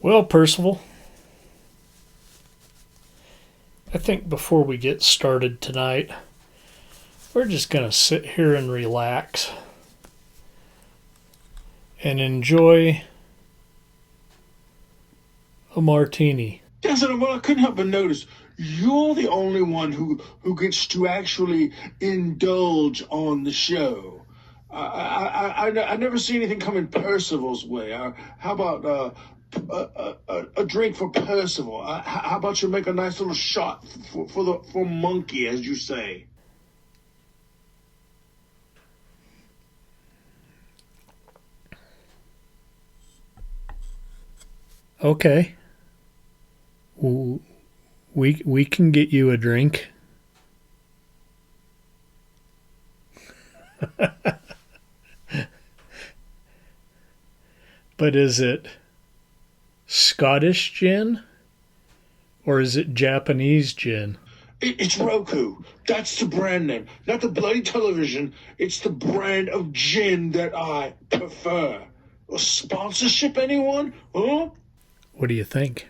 Well, Percival, I think before we get started tonight, we're just going to sit here and relax and enjoy a martini. Yes, well, I couldn't help but notice you're the only one who gets to actually indulge on the show. I never see anything coming Percival's way. How about a drink for Percival? How about you make a nice little shot for Monkey, as you say? Okay. We can get you a drink. But is it Scottish gin or is it Japanese gin? It's Roku. That's the brand name. Not the bloody television. It's the brand of gin that I prefer. A sponsorship, anyone? Huh? What do you think?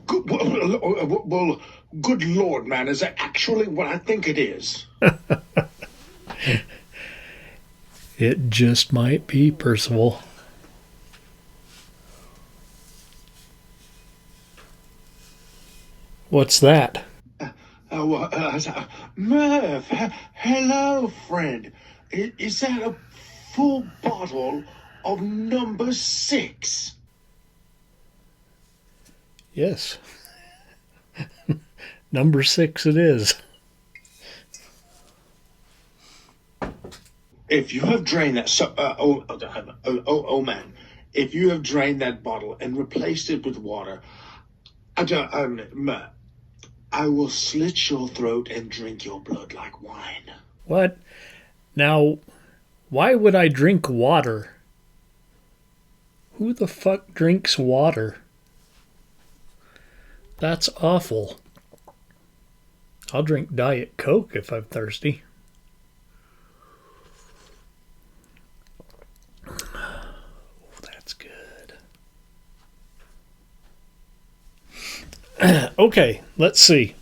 Well, good Lord, man, is that actually what I think it is? It just might be, Percival. What's that? Murph, hello, friend. Is that a full bottle of number 6? Yes. Number 6 it is. If you have drained that, man, if you have drained that bottle and replaced it with water, I will slit your throat and drink your blood like wine. What? Now, why would I drink water? Who the fuck drinks water? That's awful. I'll drink Diet Coke if I'm thirsty. That's good. Okay, let's see.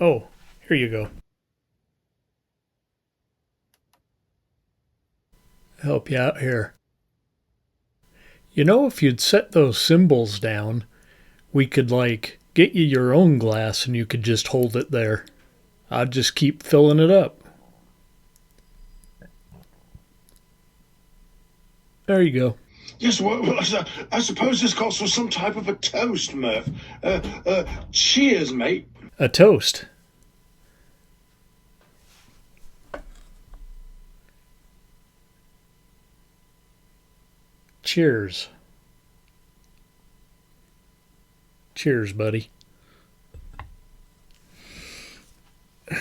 Oh, here you go. Help you out here. You know, if you'd set those symbols down, we could, get you your own glass and you could just hold it there. I'd just keep filling it up. There you go. Yes, well, I suppose this calls for some type of a toast, Murph. Cheers, mate. A toast. Cheers. Cheers, buddy. You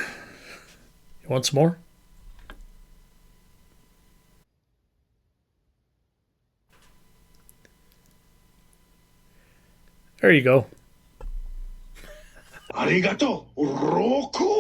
want some more? There you go. Arigato, Roku!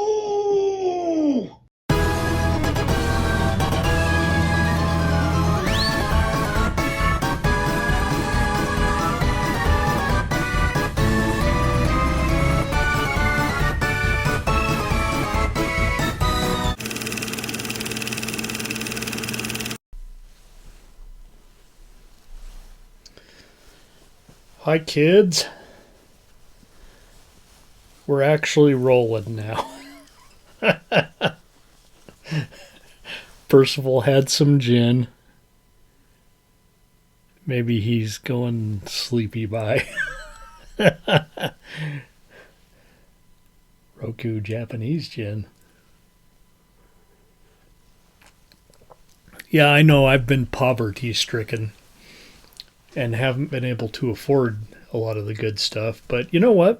Hi, kids. We're actually rolling now. Percival had some gin. Maybe he's going sleepy by. Roku Japanese gin. Yeah, I know I've been poverty stricken and haven't been able to afford a lot of the good stuff. But you know what?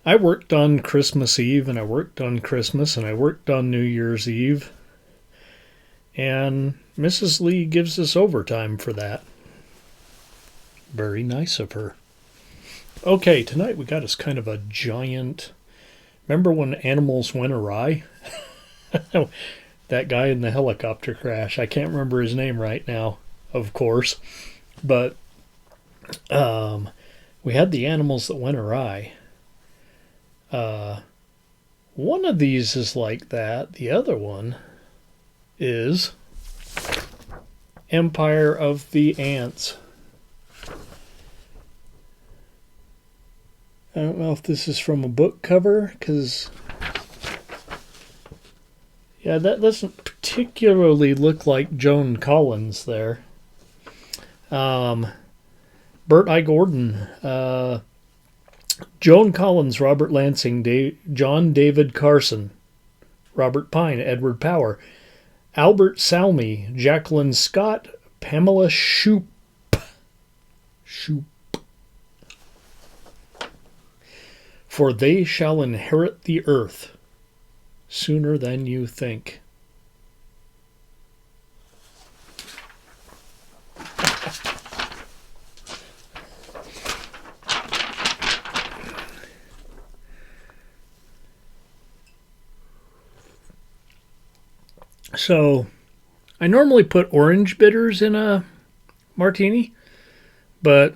I worked on Christmas Eve, and I worked on Christmas, and I worked on New Year's Eve. And Mrs. Lee gives us overtime for that. Very nice of her. Okay, tonight we got us kind of a giant... Remember when animals went awry? That guy in the helicopter crash. I can't remember his name right now, of course. But we had the animals that went awry. One of these is like that. The other one is Empire of the Ants. I don't know if this is from a book cover, because yeah, that doesn't particularly look like Joan Collins there. Bert I. Gordon, Joan Collins, Robert Lansing, John David Carson, Robert Pine, Edward Power, Albert Salmi, Jacqueline Scott, Pamela Shoop. For they shall inherit the earth sooner than you think. So, I normally put orange bitters in a martini, but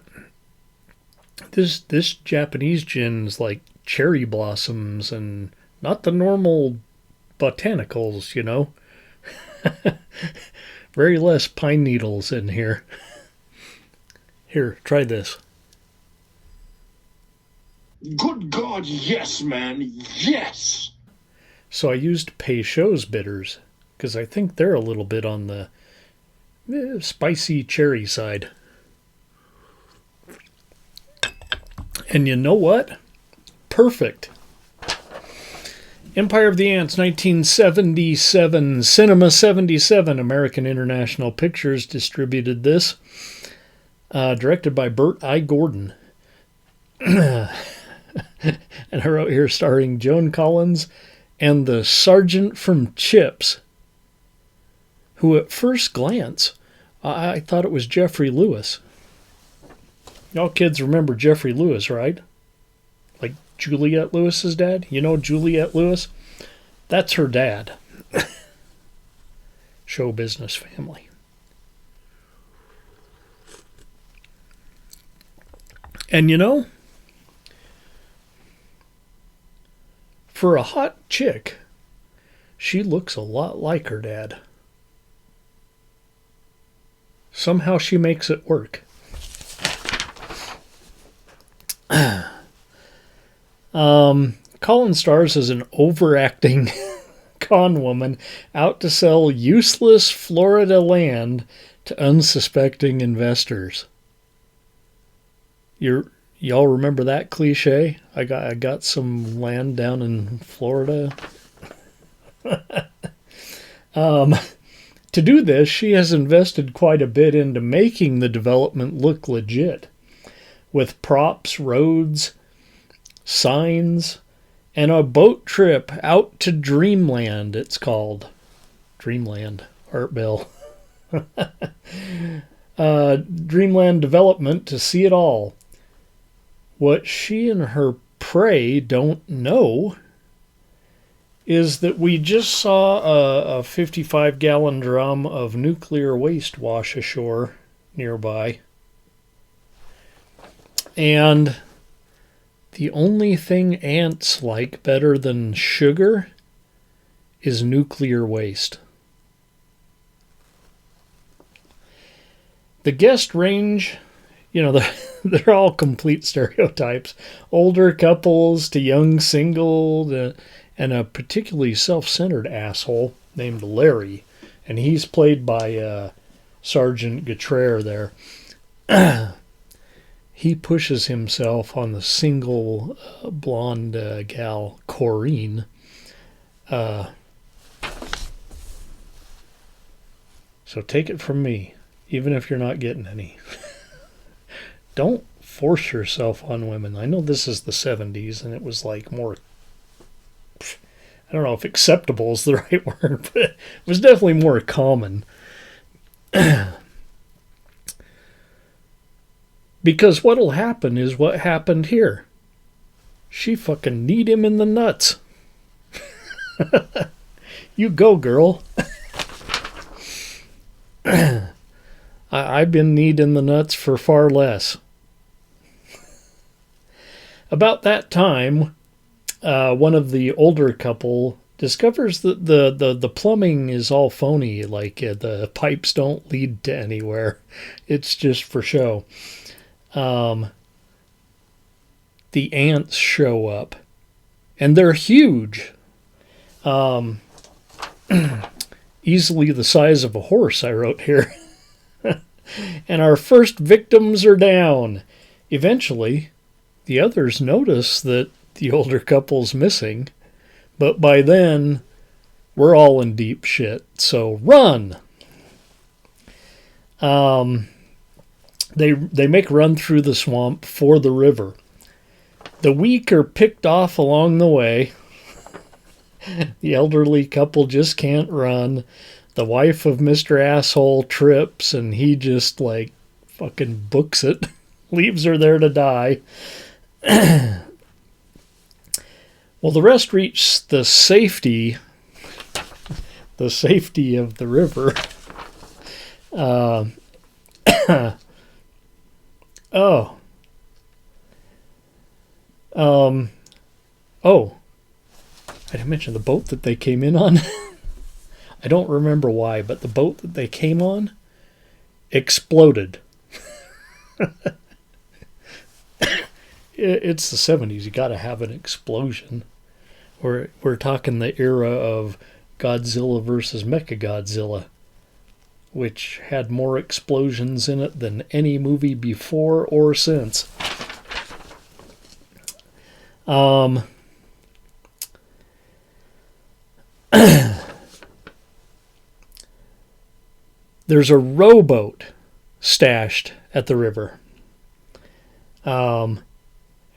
this Japanese gin is like cherry blossoms and not the normal botanicals, you know. Very less pine needles in here. Here, try this. Good God, yes, man, yes! So I used Peychaud's bitters, because I think they're a little bit on the spicy cherry side. And you know what? Perfect. Empire of the Ants, 1977. Cinema 77. American International Pictures distributed this. Directed by Bert I. Gordon. And I wrote here starring Joan Collins and the sergeant from Chips, who at first glance, I thought it was Jeffrey Lewis. Y'all kids remember Jeffrey Lewis, right? Like Juliette Lewis's dad? You know Juliette Lewis? That's her dad. Show business family. And you know, for a hot chick, she looks a lot like her dad. Somehow she makes it work. Colin stars as an overacting con woman out to sell useless Florida land to unsuspecting investors. Y'all remember that cliche? I got some land down in Florida. To do this, she has invested quite a bit into making the development look legit, with props, roads, signs, and a boat trip out to Dreamland, it's called. Dreamland, Art Bell. Dreamland development to see it all. What she and her prey don't know is that we just saw a 55-gallon drum of nuclear waste wash ashore nearby. And the only thing ants like better than sugar is nuclear waste. The guest range, you know, they're all complete stereotypes. Older couples to young single and a particularly self-centered asshole named Larry. And he's played by Sergeant Gautreaux there. He pushes himself on the single blonde gal, Corrine. So take it from me, even if you're not getting any. Don't force yourself on women. I know this is the 70s, and it was like more... I don't know if acceptable is the right word, but it was definitely more common. Because what'll happen is what happened here. She fucking kneed him in the nuts. You go, girl. I've been needing the nuts for far less. About that time, one of the older couple discovers that the plumbing is all phony, like the pipes don't lead to anywhere. It's just for show. The ants show up, and they're huge. Easily the size of a horse, I wrote here. And our first victims are down. Eventually, the others notice that the older couple's missing, but by then, we're all in deep shit, so run! They make a run through the swamp for the river. The weak are picked off along the way. The elderly couple just can't run. The wife of Mr. Asshole trips, and he just, like, fucking books it. Leaves her there to die. Well, the rest reach the safety of the river. I didn't mention the boat that they came in on. I don't remember why, but the boat that they came on exploded. It's the 70s. You got to have an explosion. We're talking the era of Godzilla versus Mechagodzilla, which had more explosions in it than any movie before or since. There's a rowboat stashed at the river.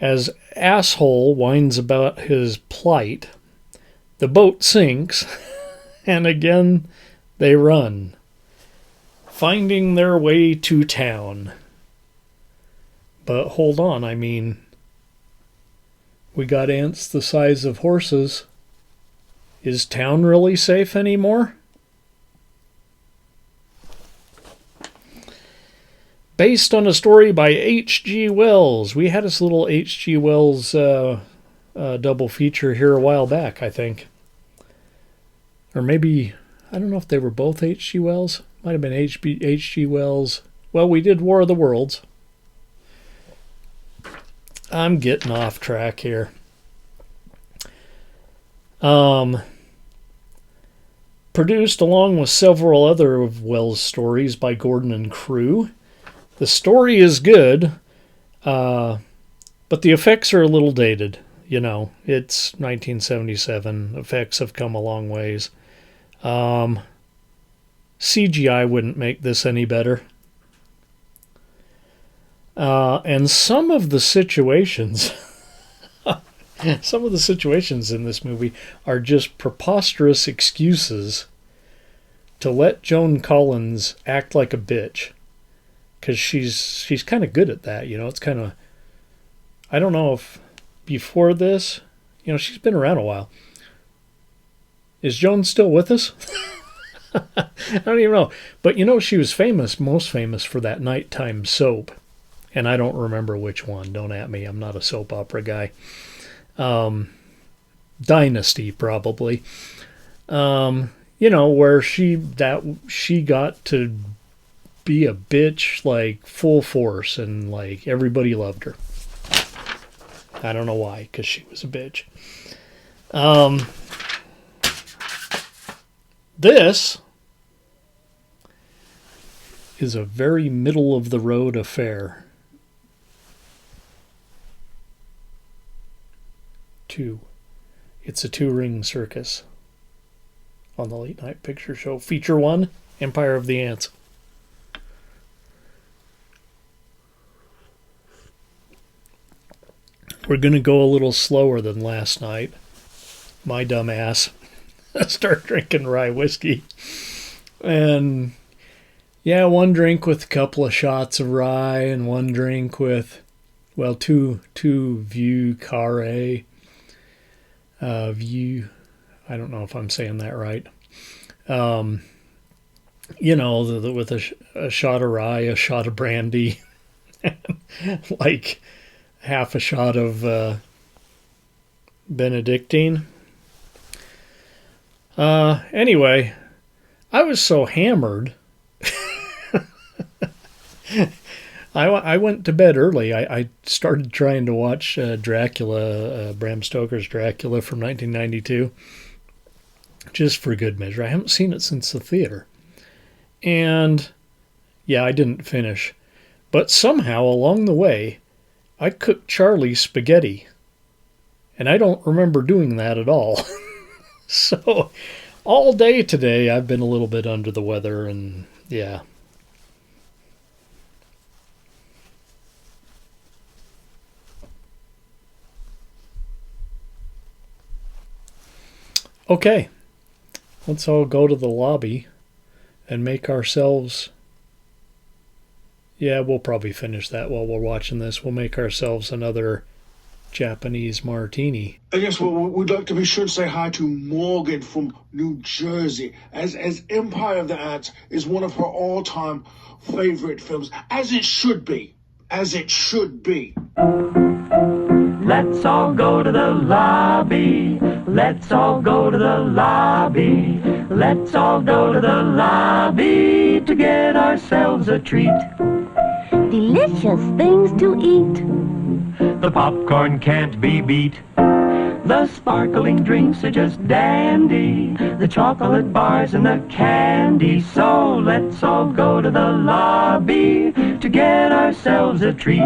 As Asshole whines about his plight, the boat sinks, and again they run, finding their way to town. But hold on, I mean, we got ants the size of horses. Is town really safe anymore? Based on a story by H.G. Wells. We had this little H.G. Wells double feature here a while back, I think. Or maybe, I don't know if they were both H.G. Wells. Might have been H.G. Wells. Well, we did War of the Worlds. I'm getting off track here. Produced along with several other of Wells' stories by Gordon and crew. The story is good, but the effects are a little dated. You know, it's 1977. Effects have come a long ways. CGI wouldn't make this any better. And some of the situations in this movie are just preposterous excuses to let Joan Collins act like a bitch. Because she's kind of good at that, you know. It's kind of, I don't know if before this, you know, she's been around a while. Is Joan still with us? I don't even know. But you know, she was most famous for that nighttime soap. And I don't remember which one. Don't at me. I'm not a soap opera guy. Dynasty, probably. You know, where she got to be a bitch like full force, and like everybody loved her. I don't know why, because she was a bitch. This is a very middle of the road affair. It's a 2-ring circus on the Late Night Picture Show. Feature 1, Empire of the Ants. We're going to go a little slower than last night. My dumb ass. Start drinking rye whiskey. And yeah, one drink with a couple of shots of rye, and one drink with, well, two Vieux Carré. I don't know if I'm saying that right. You know, with a shot of rye, a shot of brandy, like half a shot of Benedictine. Anyway, I was so hammered. I went to bed early. I started trying to watch Dracula, Bram Stoker's Dracula from 1992, just for good measure. I haven't seen it since the theater. And, yeah, I didn't finish. But somehow, along the way, I cooked Charlie spaghetti. And I don't remember doing that at all. So, all day today, I've been a little bit under the weather, and, yeah. Okay, let's all go to the lobby and make ourselves... Yeah, we'll probably finish that while we're watching this. We'll make ourselves another Japanese martini. And yes, well, we'd like to be sure to say hi to Morgan from New Jersey, as Empire of the Ants is one of her all-time favorite films, as it should be. As it should be. Let's all go to the lobby. Let's all go to the lobby. Let's all go to the lobby to get ourselves a treat. Delicious things to eat. The popcorn can't be beat. The sparkling drinks are just dandy. The chocolate bars and the candy. So let's all go to the lobby to get ourselves a treat.